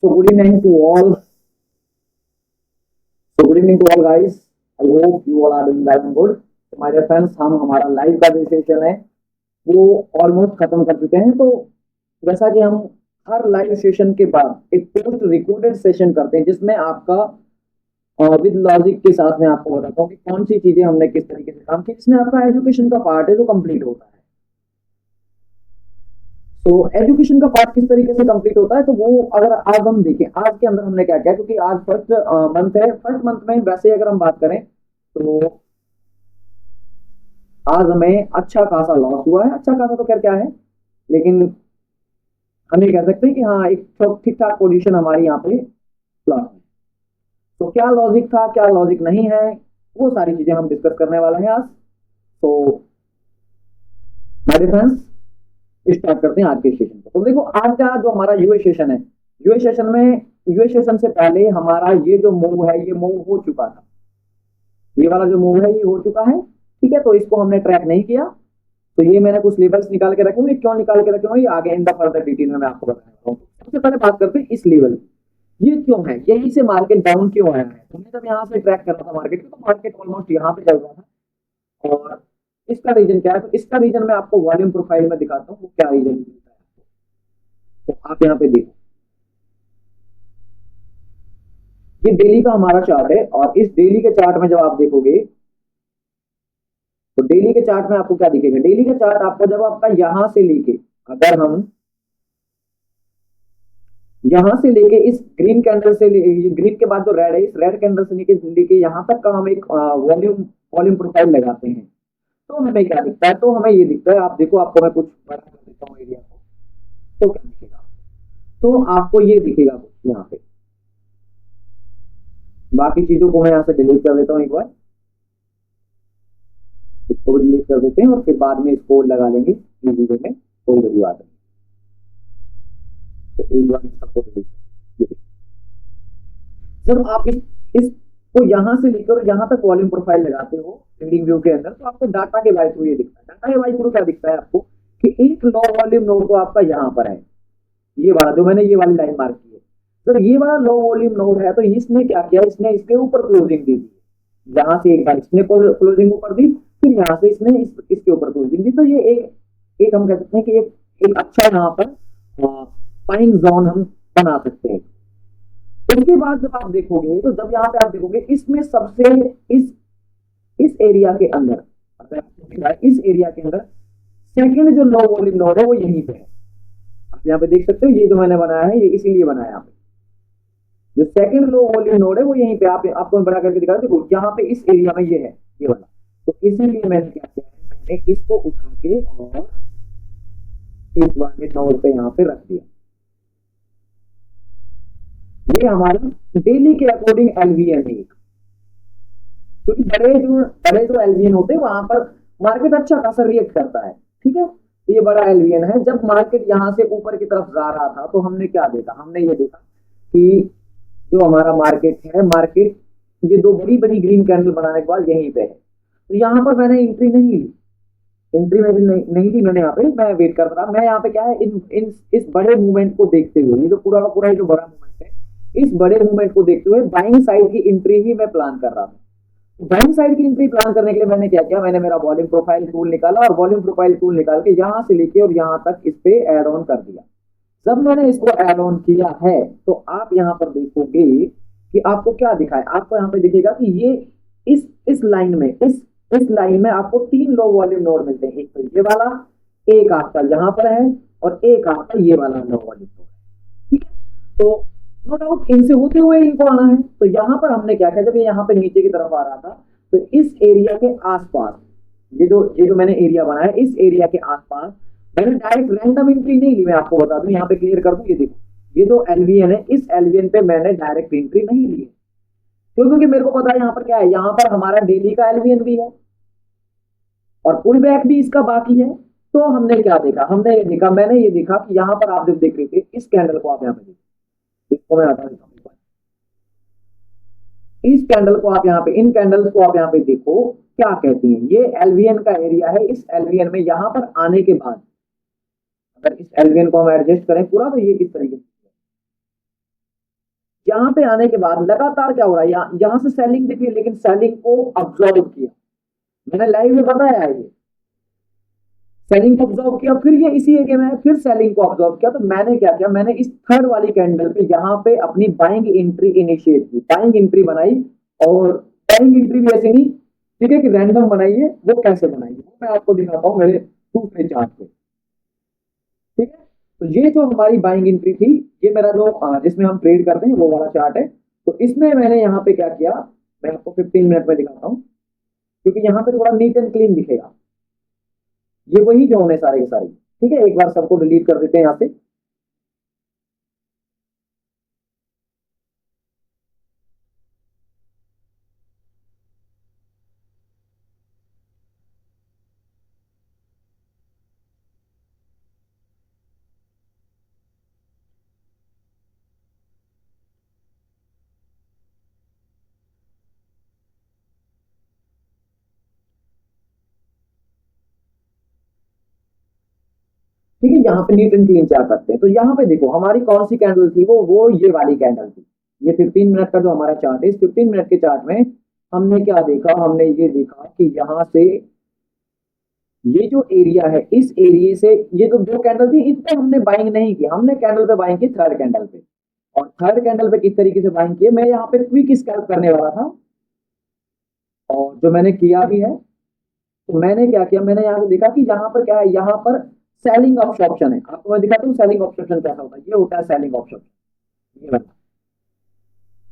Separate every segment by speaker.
Speaker 1: So good evening to all. So good evening to all guys. I hope you all are doing well and good. So my dear friends, हम हमारा live का जो session है वो almost खत्म कर चुके हैं। तो जैसा कि हम हर लाइव सेशन के बाद एक पोस्ट रिकॉर्डेड सेशन करते हैं जिसमें आपका विद लॉजिक के साथ में आपको बताता हूँ कि कौन सी चीजें हमने किस तरीके से काम की, जिसमें आपका एजुकेशन का पार्ट है जो कंप्लीट होता है। तो एजुकेशन का पार्ट किस तरीके से कंप्लीट होता है, तो वो अगर आज हम देखें आज के अंदर हमने क्या किया, क्योंकि आज फर्स्ट मंथ है। फर्स्ट मंथ में वैसे अगर हम बात करें तो आज हमें अच्छा खासा लॉस हुआ है। अच्छा खासा तो खैर क्या है, लेकिन हम ये कह सकते हैं कि हाँ एक ठीक ठाक पोजीशन हमारी यहाँ पे लॉस है। तो क्या लॉजिक था, क्या लॉजिक नहीं है, वो सारी चीजें हम डिस्कस करने वाले हैं आज। तो माय डियर फ्रेंड्स, स्टार्ट करते हैं आज के सेशन को। तो देखो आज का जो हमारा यूए सेशन है, यूए सेशन से पहले हमारा ये जो मूव है ये मूव हो चुका था। ये वाला जो मूव है ये हो चुका है, ठीक है। तो इसको हमने ट्रैक नहीं किया। तो ये मैंने कुछ लेवल्स निकाल के रखे हुए, क्यों निकाल के रखे हुए ये आगे इन द फर्दर डिटेल में मैं आपको बताने वाला हूँ। सबसे पहले बात करते हैं इस लेवल की, ये क्यों है, यहीं से मार्केट डाउन क्यों आया है। हमने जब यहाँ से ट्रैक कर रहा था मार्केट को, तो मार्केट ऑलमोस्ट यहाँ पे चल रहा था। और इसका रीजन क्या है, तो इसका रीजन मैं आपको वॉल्यूम प्रोफाइल में दिखाता हूँ वो क्या रीजन मिलता है। तो आप यहाँ पे देखो, ये डेली का हमारा चार्ट है और इस डेली के चार्ट में जब आप देखोगे तो डेली के चार्ट में आपको क्या दिखेगा। डेली का चार्ट आपको जब आपका यहां से लेके, अगर हम यहां से लेके इस ग्रीन कैंडल से ग्रीन के बाद जो रेड है, इस रेड कैंडल से लेके यहां तक का हम एक वॉल्यूम प्रोफाइल लगाते हैं, तो हमें क्या दिखता है, तो हमें ये दिखता है। आप देखो, आपको मैं कुछ बड़ा कर देता हूँ एरिया को, तो क्या दिखेगा, तो आपको ये दिखेगा कुछ यहाँ पे। बाकी चीजों को मैं यहाँ से डिलीट कर देता हूँ, एक बार इसको भी डिलीट कर देते हैं और फिर बाद में इसको लगा लेंगे वीडियो में, कोई बड़ी बात नहीं। तो एक बार सबको डिलीट कर, जब आप इसको यहाँ से लेकर यहाँ तक वॉल्यूम प्रोफाइल लगाते हो ट्रेडिंग व्यू के अंदर, तो आपको डाटा के वाई थ्रू ये दिखता है। डाटा के वाई थ्रू क्या दिखता है आपको कि एक लो वॉल्यूम नोड तो आपका यहाँ पर है, ये वाला जो मैंने ये वाली लाइन मार्क की है। जब ये वाला लो वॉल्यूम नोड है तो इसने क्या किया, इसने इसके ऊपर क्लोजिंग दी थी। यहाँ से एक बार इसने क्लोजिंग ऊपर दी, फिर यहाँ से इसने इसके ऊपर क्लोजिंग दी। तो ये एक हम कह सकते हैं कि एक अच्छा यहाँ पर बाइंग जोन हम बना सकते हैं। उसके बाद जब आप देखोगे, तो जब यहाँ पे आप देखोगे इसमें सबसे इस एरिया के अंदर, इस एरिया के अंदर सेकंड जो लो वॉल्यूम नोड है वो यहीं पे है। आप यहाँ पे देख सकते हो, ये जो मैंने बनाया है ये इसीलिए बनाया यहाँ पे, जो सेकंड लो वॉल्यूम नोड है वो यहीं पे। आपको मैं बना करके दिखा, देखो यहाँ पे इस एरिया में ये है, ये वाला। तो इसीलिए मैंने क्या किया है, मैंने इसको उठा के और इस वाले नोड पे यहाँ पे रख दिया। ये हमारा डेली के अकॉर्डिंग एलवीएन है, क्योंकि बड़े जो एलवीएन होते हैं वहां पर मार्केट अच्छा खासा रिएक्ट करता है, ठीक है। तो ये बड़ा एलवीएन है। जब मार्केट यहाँ से ऊपर की तरफ जा रहा था तो हमने क्या देखा, हमने ये देखा कि जो हमारा मार्केट है, मार्केट ये दो बड़ी बड़ी ग्रीन कैंडल बनाने के बाद यहीं पे है। तो यहाँ पर मैंने एंट्री नहीं ली, एंट्री में भी नहीं ली मैंने। यहाँ पे मैं वेट कर रहा, मैं यहाँ पे क्या है, इस बड़े मूवमेंट को देखते हुए, ये जो पूरा का पूरा जो बड़ा मूवमेंट है, इस बड़े मूवमेंट को देखते हुए बाइंग साइड की एंट्री ही मैं प्लान कर रहा था। बाइंग साइड की एंट्री प्लान करने के लिए मैंने क्या किया, मैंने मेरा वॉल्यूम प्रोफाइल टूल निकाला और वॉल्यूम प्रोफाइल टूल निकाल के यहाँ से लेके और यहाँ तक इस पे एड ऑन कर दिया। जब मैंने इसको एड ऑन किया है तो आप यहाँ पर देखोगे कि आपको क्या दिखा है, आपको यहाँ पे दिखेगा कि ये इस लाइन में इस लाइन में आपको 3 लो वॉल्यूम नोड मिलते हैं। एक तो ये वाला, एक आपका यहाँ पर है और एक आपका ये वाला लो वॉल्यूम नोड, ठीक है। तो नो डाउट इनसे होते हुए इनको आना है। तो यहाँ पर हमने क्या किया, जब ये यहाँ पे नीचे की तरफ आ रहा था तो इस एरिया के आसपास, ये जो मैंने एरिया बनाया, इस एरिया के आसपास मैंने डायरेक्ट रैंडम एंट्री नहीं ली। मैं आपको बता दूं, यहाँ पे क्लियर कर दूं, ये देखो ये जो एलवीएन है, इस एलवीएन पे मैंने डायरेक्ट एंट्री नहीं ली है, क्योंकि मेरे को पता है यहाँ पर क्या है, यहाँ पर हमारा डेली का एलवीएन भी है और पुल बैक भी इसका बाकी है। तो हमने क्या देखा, मैंने ये देखा कि यहाँ पर आप जब देख रहे थे इस कैंडल को, आप यहाँ पे देखो, इसको मैं हटा देता हूँ, इस कैंडल को आप यहाँ पे, इन कैंडल्स को आप यहाँ पे देखो क्या कहती हैं। ये एलवीएन का एरिया है। इस एलवीएन में यहाँ पर आने के बाद अगर इस एलवीएन को हम एडजस्ट करें पूरा, तो ये किस तरीके से यहाँ पे आने के बाद लगातार क्या हो रहा है, यहाँ से सेलिंग दिखी लेकिन सेलिंग को अब्सॉर्ब किया, मैंने लाइव में बताया है ये, सेलिंग को ऑब्जर्व किया, फिर ये इसी एरिया में फिर सेलिंग को ऑब्जर्व किया। तो मैंने क्या किया, मैंने इस थर्ड वाली कैंडल पे यहाँ पे अपनी बाइंग एंट्री इनिशिएट की, बाइंग एंट्री बनाई। और बाइंग एंट्री भी ऐसे नहीं ठीक है कि रैंडम बनाइए, वो कैसे बनाइए वो मैं आपको दिखाता हूँ मेरे दूसरे चार्ट पे। ठीक है, तो ये जो हमारी बाइंग एंट्री थी, ये मेरा जो जिसमें हम ट्रेड करते हैं वो वाला चार्ट है। तो इसमें मैंने यहाँ पे क्या किया, मैं आपको 15 मिनट में दिखाता हूँ, क्योंकि यहाँ पे थोड़ा नीट एंड क्लीन दिखेगा। ये वही जोन है सारे के सारे। ठीक है, एक बार सबको डिलीट कर देते हैं यहाँ से। ठीक है, यहाँ पे नीट एंड क्लीन चार्ट रखते हैं। तो यहाँ पे देखो हमारी कौन सी कैंडल थी, वो ये वाली कैंडल थी। ये 15 मिनट का जो हमारा चार्ट है, इस 15 मिनट के चार्ट में हमने क्या देखा, हमने ये देखा कि यहाँ से ये जो एरिया है, इस एरिया से ये जो दो कैंडल थी, इन पे हमने बाइंग नहीं की, हमने कैंडल पे बाइंग की थर्ड कैंडल पे। और थर्ड कैंडल पे किस तरीके से बाइंग किए, मैं यहाँ पे क्विक स्कैल्प करने वाला था और जो मैंने किया भी है। तो मैंने क्या किया, मैंने यहाँ पे देखा कि यहाँ पर क्या है, यहाँ पर सेलिंग ऑप्शन है। आपको मैं दिखाता हूँ सेलिंग ऑप्शन कैसा होता है। ये होता है सेलिंग ऑप्शन, ये वाला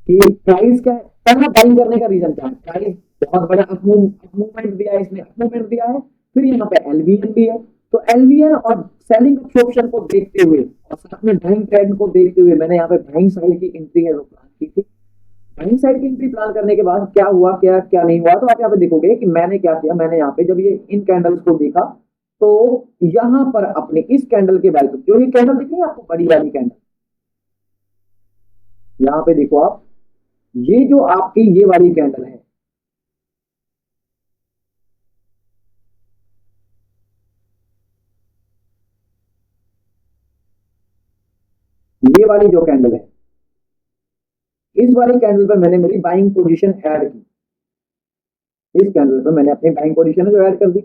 Speaker 1: कि प्राइस क्या है, पहला बाइंग करने का रीजन क्या है, प्राइस बहुत बड़ा अप मूवमेंट दिया है, इसने अप मूवमेंट दिया है। फिर यहाँ पे एलवीएन भी है, तो एलवीएन और सेलिंग ऑप्शन को देखते हुए और साथ में बाइंग ट्रेंड को देखते हुए मैंने यहाँ पे बाइंग साइड की एंट्री है जो प्लान की थी। बाइंग साइड की एंट्री प्लान करने के बाद क्या हुआ, क्या क्या नहीं हुआ, तो आप यहाँ पे देखोगे कि मैंने क्या किया, मैंने यहाँ पे जब ये इन कैंडल्स को देखा तो यहाँ पर अपने इस कैंडल के वैल्यू, जो ये कैंडल दिख रही है आपको बड़ी वाली कैंडल, यहाँ पे देखो आप, ये जो आपकी ये वाली कैंडल है, ये वाली जो कैंडल है, इस वाली कैंडल पे मैंने मेरी बाइंग पोजीशन ऐड की। इस कैंडल पे मैंने अपनी बाइंग पोजीशन जो ऐड कर दी।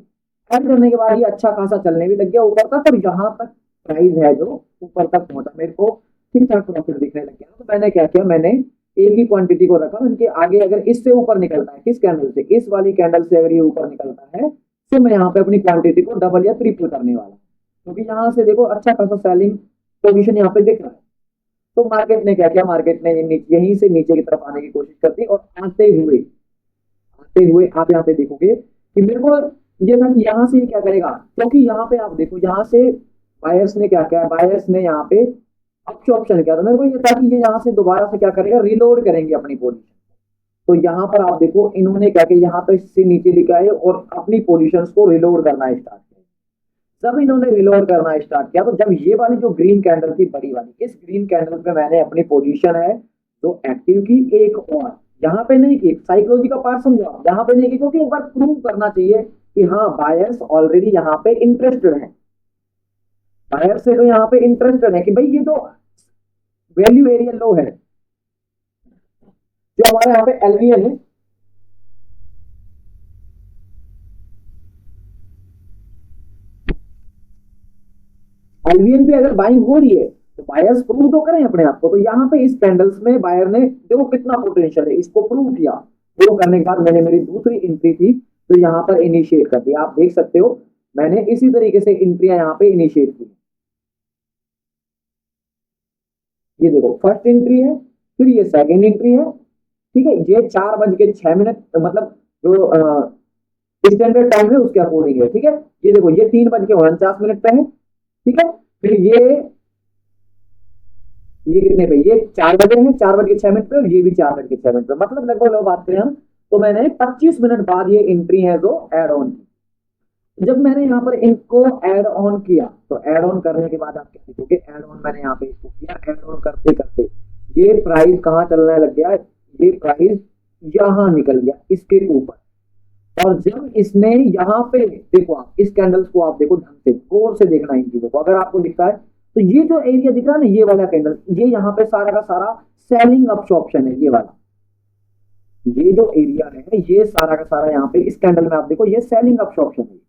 Speaker 1: ऐड करने के बाद ये अच्छा खासा चलने भी लग गया ऊपर तक, और यहाँ तक प्राइस है जो ऊपर तक पहुंचा, मेरे को ठीक ठाक प्रॉफिट दिखने लग गया। तो मैंने क्या किया, मैंने एक ही क्वांटिटी को रखा, इनके आगे अगर इससे ऊपर निकलता है, किस कैंडल से, इस वाली कैंडल से अगर ये ऊपर निकलता है, तो मैं यहाँ पे अपनी क्वांटिटी को डबल या ट्रिपल करने वाला, क्योंकि यहाँ से देखो अच्छा खासा सेलिंग पोजीशन यहाँ पे दिख रहा है। तो मार्केट ने क्या किया, मार्केट ने यहीं से नीचे की तरफ आने की कोशिश कर दी, और आते हुए आप यहाँ पे देखोगे कि मेरे को ये था कि यहाँ से ये क्या करेगा, क्योंकि यहाँ पे आप देखो, यहाँ से बायर्स ने क्या किया, बायर्स ने यहाँ पे ऑप्शन किया, तो मेरे को ये था कि ये यहाँ से दोबारा से क्या करेगा, रिलोड करेंगे अपनी पोजीशन। तो यहाँ पर आप देखो इन्होंने क्या किया, यहाँ तक से नीचे लेके आए और अपनी पोजीशन को रिलोड करना स्टार्ट किया। जब इन्होंने रिलोड करना स्टार्ट किया, तो जब ये वाली जो ग्रीन कैंडल थी बड़ी वाली, इस ग्रीन कैंडल पे मैंने अपनी पोजीशन है तो एक्टिव की, एक और यहाँ पे नहीं की, साइकोलॉजी का पार्ट समझो आप, यहाँ पे नहीं की, क्योंकि एक बार प्रूव करना चाहिए कि हाँ बायर्स ऑलरेडी यहाँ पे इंटरेस्टेड है, बायर्स से तो यहाँ पे इंटरेस्टेड है कि भाई ये तो वैल्यू एरिया लो है, जो हमारे यहाँ पे एलवीएन है, एलवीएन पे अगर बाइंग हो रही है तो बायर्स प्रूव तो करें अपने आप को। तो यहाँ पे इस कैंडल्स में बायर ने देखो कितना पोटेंशियल है, इसको प्रूव किया। प्रूव करने के बाद मैंने मेरी दूसरी एंट्री थी तो यहाँ पर इनिशिएट कर दिया। आप देख सकते हो मैंने इसी तरीके से एंट्रियां यहाँ पे इनिशिएट की। ये देखो फर्स्ट एंट्री है, फिर ये सेकेंड एंट्री है। ठीक है, ये 4:06 मतलब जो स्टैंडर्ड टाइम है उसके अकॉर्डिंग है। ठीक है, ये देखो ये 3:49 पे है। ठीक है, फिर ये कितने पे, ये 4 बजे है, 4:06 पे, और ये भी 4:06 पे, मतलब लगभग बात करें हम तो मैंने 25 मिनट बाद ये एंट्री है जो एड ऑन की। जब मैंने यहाँ पर इनको एड ऑन किया तो एड ऑन करने के बाद आप क्या देखोगे, एड ऑन मैंने यहाँ पे इसको किया, एड ऑन करते करते ये प्राइस कहाँ चलने लग गया, ये प्राइस यहाँ निकल गया इसके ऊपर। और जब इसने यहाँ पे देखो, आप इस कैंडल्स को आप देखो ढंग से, गौर से देखना इन चीजों को, अगर आपको दिखता है तो ये जो एरिया दिख रहा है ना, ये वाला कैंडल, ये यहाँ पे सारा का सारा सेलिंग अब्सॉर्प्शन है, ये वाला, ये जो एरिया है ये सारा का सारा यहाँ पे इस कैंडल में आप देखो ये सेलिंग अब्सॉर्प्शन है,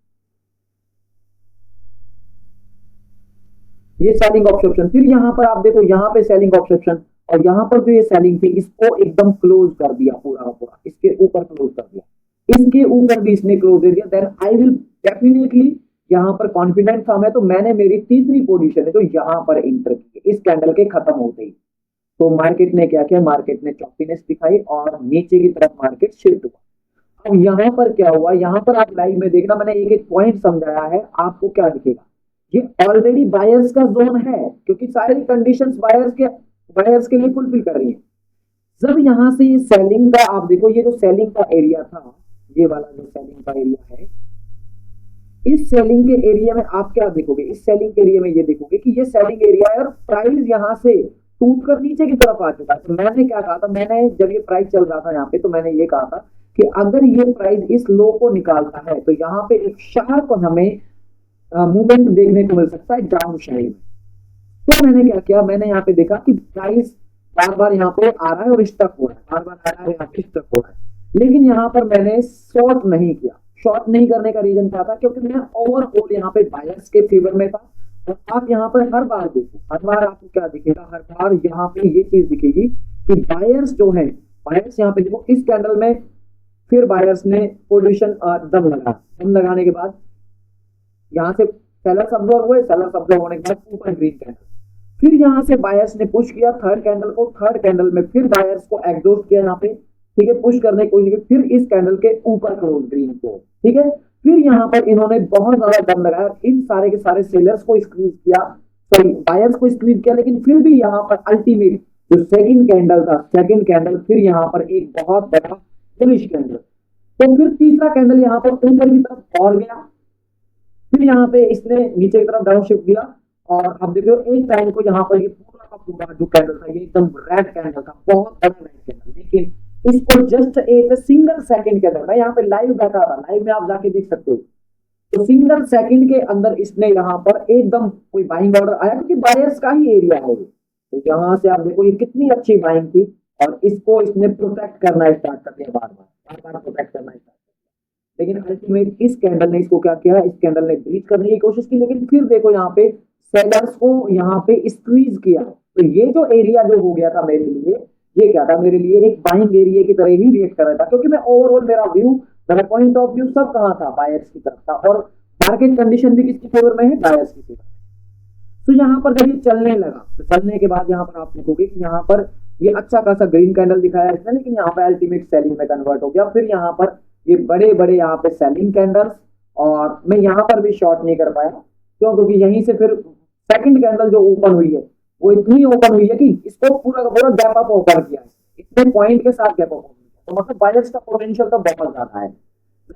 Speaker 1: ये सेलिंग ऑब्सेप्शन। फिर यहाँ पर आप देखो यहाँ पे सेलिंग ऑब्सेप्शन, और यहाँ पर जो ये सेलिंग थी इसको एकदम क्लोज कर दिया, पूरा का पूरा इसके ऊपर क्लोज कर दिया, इसके ऊपर भी इसने क्लोज दे दिया। देन आई विल डेफिनेटली, यहाँ पर कॉन्फिडेंट था मैं, तो मैंने मेरी तीसरी पोजीशन है जो यहाँ पर इंटर की इस कैंडल के खत्म होते ही। तो मार्केट ने क्या किया, मार्केट ने चॉपीनेस दिखाई और नीचे की तरफ मार्केट शिफ्ट हुआ। अब यहाँ पर क्या हुआ, यहाँ पर आप लाइव में देखना, मैंने एक एक पॉइंट समझाया है, आपको क्या दिखेगा, ये ऑलरेडी बायर्स का जोन है, क्योंकि सारी कंडीशंस बायर्स के लिए फुलफिल कर रही है। जब यहाँ से ये सेलिंग का आप देखो, ये जो सेलिंग का एरिया था, ये वाला जो सेलिंग का एरिया है, इस सेलिंग के एरिया में आप क्या देखोगे, इस सेलिंग के एरिया में ये देखोगे कि ये सेलिंग एरिया है और प्राइस यहाँ से टूटकर नीचे की तरफ आ चुका है। तो मैंने क्या कहा था, मैंने जब ये प्राइस चल रहा था यहाँ पे, तो मैंने ये कहा था कि अगर ये प्राइस इस लो को निकालता है तो यहाँ पे एक शार्प हमें मूवमेंट देखने को मिल सकता है डाउन साइड में। तो मैंने क्या किया, मैंने यहाँ पे देखा कि प्राइस बार बार यहाँ पे आ रहा है और स्टक हो रहा है, बार बार आ रहा है यहाँ पे स्टक हो रहा है, लेकिन यहाँ पर मैंने शॉर्ट नहीं किया। शॉर्ट नहीं करने का रीजन क्या था, क्योंकि मैं ओवरऑल यहाँ पे बायर्स के फेवर में था। और आप यहाँ पर हर बार देखो, हर बार आपको क्या दिखेगा, हर बार यहाँ पे ये चीज दिखेगी कि बायर्स जो है, बायर्स यहाँ पे देखो इस कैंडल में फिर बायर्स ने पोजीशन दम लगाने के बाद यहाँ से सेलर्स अब्जॉर्ब हुए, सेलर्स अब्जॉर्ब होने के बाद ऊपर ग्रीन कैंडल, फिर यहाँ से बायर्स ने पुश किया थर्ड कैंडल को, थर्ड कैंडल में फिर बायर्स को एग्जॉस्ट किया यहाँ पे, ठीक है, पुश करने की कोशिश की, फिर इस कैंडल के ऊपर क्लोज ग्रीन को, ठीक है, फिर यहाँ पर इन्होंने बहुत ज्यादा दम लगाया, इन सारे के सारे सेलर्स को स्क्वीज किया, सॉरी बायर्स को स्क्वीज किया, लेकिन फिर भी यहाँ पर अल्टीमेट जो सेकंड कैंडल था, सेकंड कैंडल फिर यहाँ पर एक बहुत बड़ा बुलिश कैंडल, तो फिर तीसरा कैंडल यहाँ पर ऊपर की तरफ और गया, फिर यहाँ पे इसने नीचे की तरफ डाउन शिफ्ट दिया, और आप देख रहे हो एक टाइम को यहाँ पर ये पूरा का पूरा जो कैंडल था ये एकदम रेड कैंडल था, बहुत बड़ा रेड कैंडल, लेकिन इसको जस्ट एक सिंगल सेकंड के अंदर, मैं यहाँ पे लाइव बैठा था, लाइव में आप जाके देख सकते हो, तो सिंगल सेकंड के अंदर इसने यहाँ पर एकदम कोई बाइंग ऑर्डर आया, क्योंकि बायर्स का ही एरिया है, तो यहाँ से आप देखो ये कितनी अच्छी बाइंग थी, और इसको इसने प्रोटेक्ट करना स्टार्ट कर दिया, बार बार प्रोटेक्ट करना स्टार्ट, लेकिन अल्टीमेट इस कैंडल ने इसको क्या किया, इस कैंडल ने ब्रीच करने की कोशिश की, लेकिन फिर देखो यहाँ पे सेलर्स को यहाँ पे स्क्वीज किया, तो ये जो एरिया जो हो गया था मेरे लिए, ये क्या था, मेरे लिए एक बाइंग एरिया की तरह ही रिएक्ट कर रहा था, क्योंकि मैं ओवरऑल मेरा व्यू, मेरा पॉइंट ऑफ व्यू सब कहाँ था, बायर्स की तरफ था, और मार्केट कंडीशन भी किसकी फेवर में है, बायर्स की फेवर में। तो यहाँ पर जब ये चलने लगा, तो चलने के बाद यहाँ पर आप देखोगे कि यहाँ पर ये अच्छा खासा ग्रीन कैंडल दिखाया इसने, लेकिन यहाँ पर अल्टीमेट सेलिंग में कन्वर्ट हो गया, फिर यहाँ पर ये बड़े बड़े यहाँ पे सेलिंग कैंडल्स, और मैं यहाँ पर भी शॉर्ट नहीं कर पाया, क्यों, क्योंकि यहीं से फिर सेकंड कैंडल जो ओपन हुई है वो इतनी ओपन हुई है कि इसको पूरा का पूरा गैप अप ओपन किया है, इतने पॉइंट के साथ गैप अप ओपन किया, तो मतलब बायर्स का पोटेंशियल तो बहुत ज्यादा है,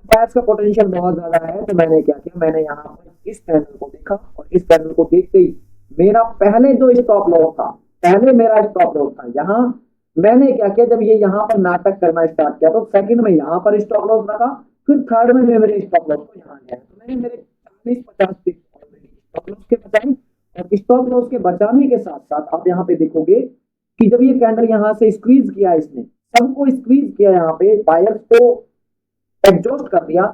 Speaker 1: बायर्स का पोटेंशियल बहुत ज्यादा है। तो मैंने क्या किया, मैंने यहाँ पर इस कैंडल को देखा, और इस कैंडल को देखते ही मेरा पहले जो स्टॉप लॉस था, पहले मेरा स्टॉप लॉस था यहाँ, मैंने क्या किया, जब ये यहाँ पर नाटक करना स्टार्ट किया तो सेकंड में यहाँ पर स्टॉप लॉस रखा, फिर थर्ड में मेरे स्टॉप लॉस को यहाँ गया, तो मैंने मेरे 40-50 स्टॉप लॉस के बचाए, और स्टॉप लॉस के बचाने के साथ साथ आप यहाँ पे देखोगे कि जब ये कैंडल यहाँ से स्क्वीज किया, इसने सबको स्क्वीज किया, यहाँ पे बायर्स को एग्जॉस्ट कर दिया,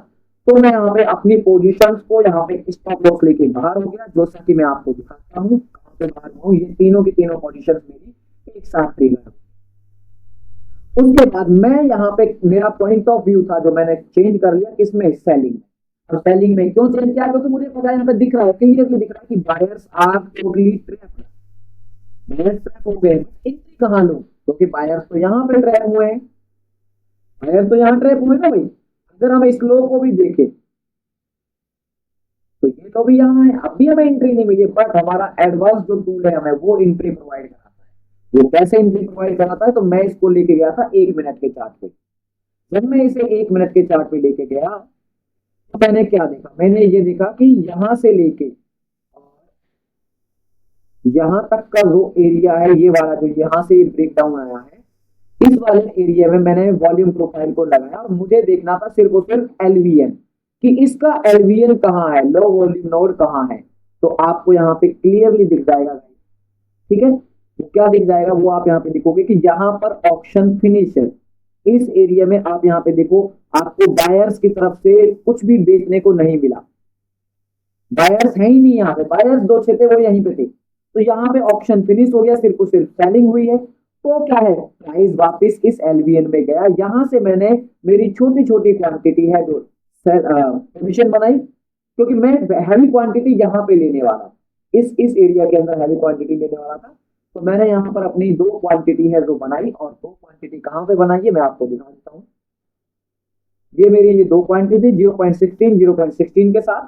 Speaker 1: तो मैं यहाँ पे अपनी पोजीशंस को यहाँ पे स्टॉप लॉस लेके बाहर हो गया, जैसा कि मैं आपको दिखाता हूँ कहाँ पे बाहर हूँ, ये तीनों की तीनों पोजीशंस मेरी एक साथ ट्रिगर। उसके बाद मैं यहाँ पे मेरा पॉइंट ऑफ व्यू था जो मैंने चेंज कर लिया, किसमें, सेलिंग। और सेलिंग में क्यों चेंज किया, क्योंकि मुझे पता यहाँ पे दिख रहा है, क्लियरली दिख रहा है कि buyers are totally trap, buyers trap हो गए। एंट्री कहाँ लो, क्योंकि बायर्स तो यहाँ पे ट्रैप हुए हैं, बायर्स तो यहाँ ट्रैप हुए ना भाई। अगर हम इस लो को भी देखें तो ये तो भी यहाँ है, अभी हमें एंट्री नहीं मिली, बट हमारा एडवांस जो टूल है हमें वो एंट्री प्रोवाइड कराता है। वो कैसे एंट्री प्रोवाइड कराता है, तो मैं इसको लेके गया था 1 मिनट के चार्ट पे। जब मैं इसे 1 मिनट के चार्ट पे लेके गया तो मैंने क्या देखा, मैंने ये देखा कि यहां से लेके यहां तक का जो एरिया है, ये वाला जो यहां से ब्रेक डाउन आया है, इस वाले एरिया में मैंने वॉल्यूम प्रोफाइल को लगाया, और मुझे देखना था सिर्फ और सिर्फ एलवीएन, कि इसका एलवीएन कहाँ है, लो वॉल्यूम नोड कहाँ है। तो आपको यहाँ पे क्लियरली दिख जाएगा, ठीक है। तो क्या दिख जाएगा वो आप यहाँ पे देखोगे कि यहाँ पर ऑप्शन फिनिश है, इस एरिया में आप यहाँ पे देखो आपको बायर्स की तरफ से कुछ भी बेचने को नहीं मिला, बायर्स है ही नहीं यहाँ पे, बायर्स दो थे वो यहीं पे थे, तो यहाँ पे ऑप्शन फिनिश हो गया, सिर्फ और सिर्फ सेलिंग हुई है। तो क्या है, प्राइस वापस इस एलवीएन में गया, यहां से मैंने मेरी छोटी छोटी क्वांटिटी है जो पोजीशन बनाई, क्योंकि मैं हैवी क्वांटिटी यहाँ पे लेने वाला, इस एरिया के अंदर हैवी क्वांटिटी लेने वाला था, तो मैंने यहाँ पर अपनी दो क्वांटिटी है जो बनाई, और दो क्वांटिटी कहाँ पे बनाई है मैं आपको दिखा देता हूँ। ये मेरी ये दो क्वांटिटी 0.16 0.16 के साथ,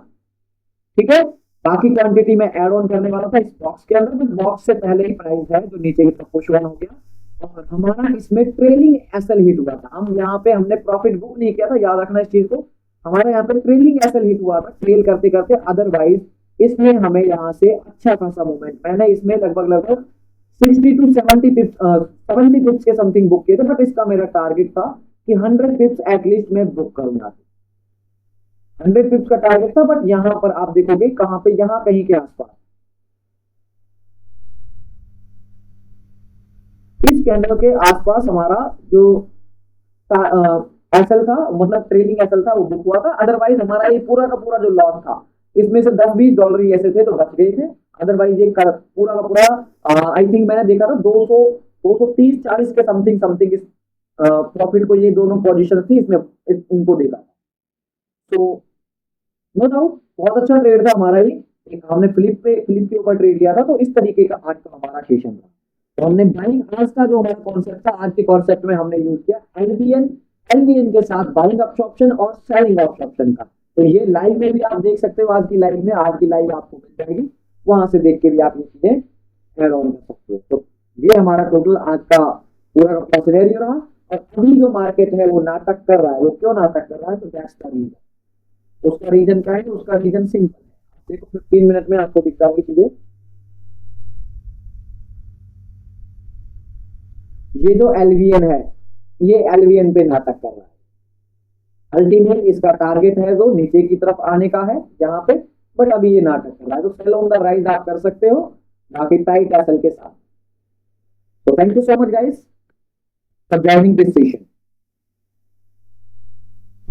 Speaker 1: ठीक है। बाकी क्वांटिटी में ऐड ऑन करने वाला था इस बॉक्स के अंदर, तो बॉक्स से पहले ही प्राइस है जो नीचे की तरफ पुश ऑन हो गया, और हमारा इसमें ट्रेलिंग एसएल हिट हुआ था। हम यहाँ पे हमने प्रॉफिट बुक नहीं किया था, याद रखना इस चीज को, हमारे यहाँ पे ट्रेलिंग एसएल हिट हुआ था, ट्रेल करते करते, अदरवाइज इसमें हमें यहाँ से अच्छा खासा मूवमेंट, मैंने इसमें लगभग 60 to 70 पिप्स के समथिंग बुक किए थे, बट इसका मेरा टारगेट था कि 100 पिप्स एटलीस्ट मैं बुक करूंगा, 100 पिप्स का टारगेट था। बट यहां पर आप देखोगे कहां पे, यहां कहीं के आसपास इस कैंडल के आसपास हमारा जो एसएल था, मतलब ट्रेडिंग एसएल था, वो बुक हुआ था। अदरवाइज हमारा ये पूरा का पूरा जो लॉस था, इसमें से 10-20 डॉलर ही ऐसे थे तो बच गए थे, अदरवाइज ये पूरा का पूरा आई थिंक मैंने देखा था 230-40 के समथिंग समथिंग इस प्रॉफिट को ये दोनों पोजीशन थी इसमें, इनको देखा। तो नो डाउट बहुत अच्छा ट्रेड था हमारा ये, एक हमने फ्लिप के ऊपर ट्रेड किया था, तो इस तरीके का आज का हमारा सेशन था। तो हमने बाइंग, आज का जो हमारा कॉन्सेप्ट था, आज के कॉन्सेप्ट में हमने यूज किया एलवीएन के साथ बाइंग ऑप्शन और सेलिंग ऑप्शन का। तो ये लाइव में भी आप देख सकते हो, आज की लाइव में, आज की लाइव आपको मिल जाएगी, वहां से देख के भी आप ये चीजें ऐड ऑन कर सकते हो। तो ये हमारा टोटल आज का पूरा का सिनेरियो रहा। और अभी जो मार्केट है वो नाटक कर रहा है, वो क्यों नाटक कर रहा है, तो दैट्स द रीजन। उसका रीजन क्या है, उसका रीजन सिंपल है, देखो 15 मिनट में आपको दिखाऊंगी चीजें। ये जो एलवीएन है, ये एलवीएन पे नाटक कर रहा है, अल्टीमेट इसका टारगेट है जो नीचे की तरफ आने का है यहाँ पे, बट अभी ये नाटक कर रहा है। तो सेल ऑन द राइज आप कर सकते हो, बाकी टाइट एसएल के साथ। तो thank you so much guys for joining this session.